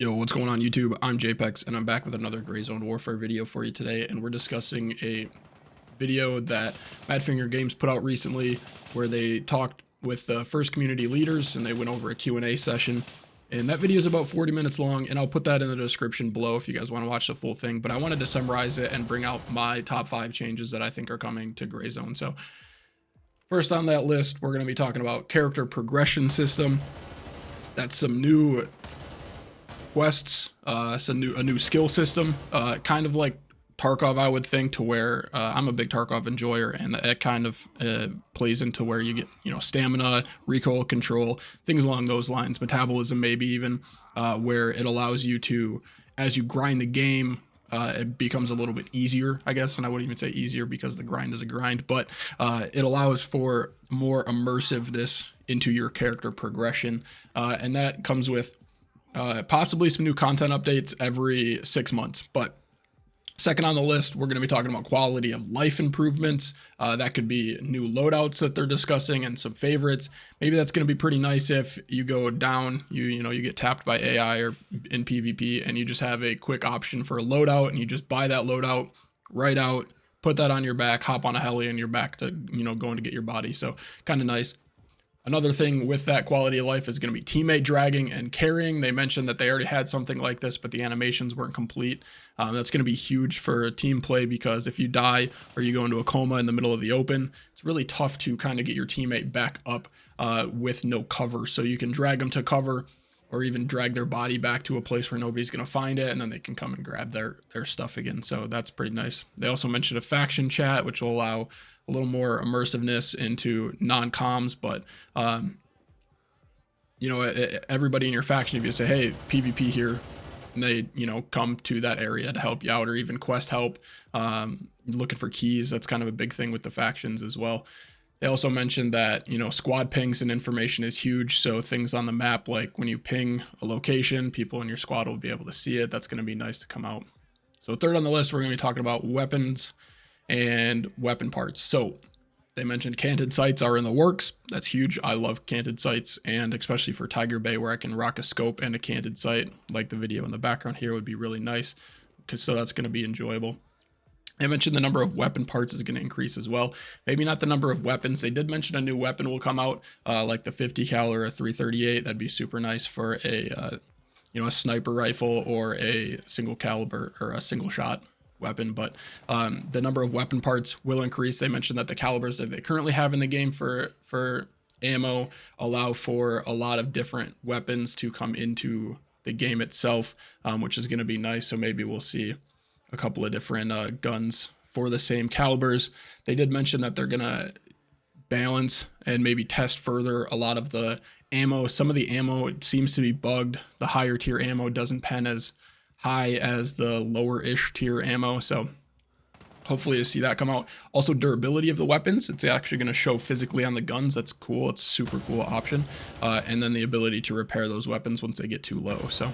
Yo, what's going on YouTube? I'm JPEX and I'm back with another Gray Zone Warfare video for you today, and we're discussing a video that Madfinger Games put out recently where they talked with the first community leaders and they went over a Q&A session. And that video is about 40 minutes long, and I'll put that in the description below if you guys want to watch the full thing. But I wanted to summarize it and bring out my top 5 changes that I think are coming to Gray Zone. So first on that list, we're going to be talking about character progression system. That's some new quests, it's a new skill system, kind of like Tarkov, I would think, to where I'm a big Tarkov enjoyer, and it kind of plays into where you get, stamina, recoil control, things along those lines, metabolism maybe even, where it allows you to, as you grind the game, it becomes a little bit easier, I guess, and I wouldn't even say easier because the grind is a grind, but it allows for more immersiveness into your character progression, and that comes with possibly some new content updates every 6 months. But second on the list, we're going to be talking about quality of life improvements. That could be new loadouts that they're discussing and some favorites. Maybe that's going to be pretty nice if you go down, you get tapped by AI or in PvP, and you just have a quick option for a loadout, and you just buy that loadout right out, put that on your back, hop on a heli, and you're back to going to get your body. So kind of nice. Another thing with that quality of life is going to be teammate dragging and carrying. They mentioned that they already had something like this, but the animations weren't complete. That's going to be huge for team play, because if you die or you go into a coma in the middle of the open, it's really tough to kind of get your teammate back up with no cover. So you can drag them to cover, or even drag their body back to a place where nobody's going to find it, and then they can come and grab their stuff again. So that's pretty nice. They also mentioned a faction chat, which will allow a little more immersiveness into non-comms, but everybody in your faction, if you say, hey, PvP here, and they come to that area to help you out, or even quest help, looking for keys. That's kind of a big thing with the factions as well. They also mentioned that squad pings and information is huge, so things on the map, like when you ping a location, people in your squad will be able to see it. That's going to be nice to come out. So third on the list, we're going to be talking about weapons and weapon parts. So they mentioned canted sights are in the works. That's huge. I love canted sights, and especially for Tiger Bay, where I can rock a scope and a canted sight, like the video in the background here, would be really nice, so that's going to be enjoyable. They mentioned the number of weapon parts is going to increase as well. Maybe not the number of weapons. They did mention a new weapon will come out, like the 50 cal or a 338. That'd be super nice for a sniper rifle or a single caliber or a single shot weapon. But the number of weapon parts will increase. They mentioned that the calibers that they currently have in the game for ammo allow for a lot of different weapons to come into the game itself, which is going to be nice. So maybe we'll see a couple of different guns for the same calibers. They did mention that they're going to balance and maybe test further a lot of the ammo. Some of the ammo, it seems to be bugged. The higher tier ammo doesn't pen as high as the lower-ish tier ammo, so hopefully to see that come out. Also, durability of the weapons, it's actually going to show physically on the guns. That's cool. It's a super cool option. And then the ability to repair those weapons once they get too low. So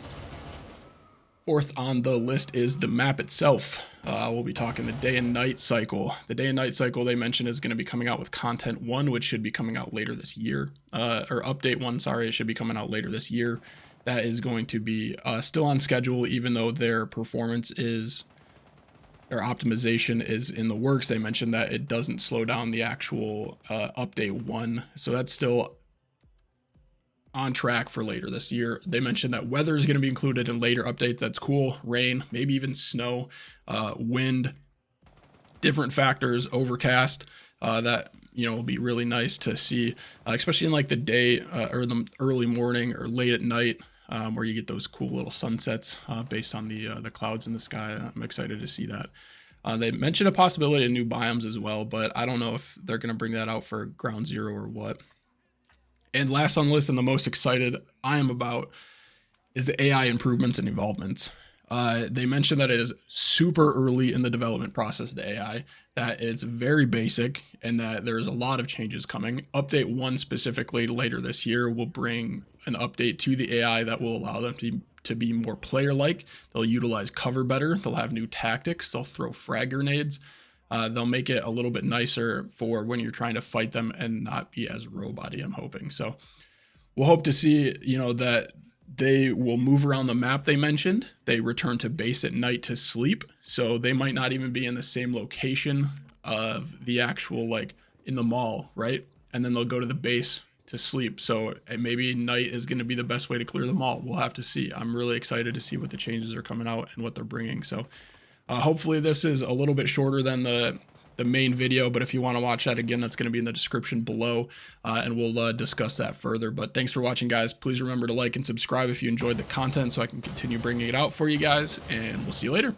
fourth on the list is the map itself. We'll be talking the day and night cycle. The day and night cycle, they mentioned, is going to be coming out with content 1, which should be coming out later this year, or update 1, sorry, it should be coming out later this year. That is going to be still on schedule, even though their optimization is in the works. They mentioned that it doesn't slow down the actual update 1. So that's still on track for later this year. They mentioned that weather is going to be included in later updates. That's cool. Rain, maybe even snow, wind, different factors, overcast, that will be really nice to see, especially in like the day or the early morning or late at night, where you get those cool little sunsets based on the clouds in the sky. I'm excited to see that. They mentioned a possibility of new biomes as well, but I don't know if they're going to bring that out for Ground Zero or what. And last on the list, and the most excited I am about, is the AI improvements and evolvements. They mentioned that it is super early in the development process, the AI, that it's very basic, and that there's a lot of changes coming. Update 1 specifically later this year will bring an update to the AI that will allow them to be more player-like. They'll utilize cover better. They'll have new tactics. They'll throw frag grenades. They'll make it a little bit nicer for when you're trying to fight them and not be as robot-y, I'm hoping. So we'll hope to see, that they will move around the map they mentioned. They return to base at night to sleep. So they might not even be in the same location of the actual, like in the mall, right? And then they'll go to the base to sleep. So maybe night is going to be the best way to clear the mall. We'll have to see. I'm really excited to see what the changes are coming out and what they're bringing. So hopefully this is a little bit shorter than the main video, but if you want to watch that again, that's going to be in the description below, and we'll discuss that further. But thanks for watching, guys. Please remember to like and subscribe if you enjoyed the content so I can continue bringing it out for you guys, and we'll see you later.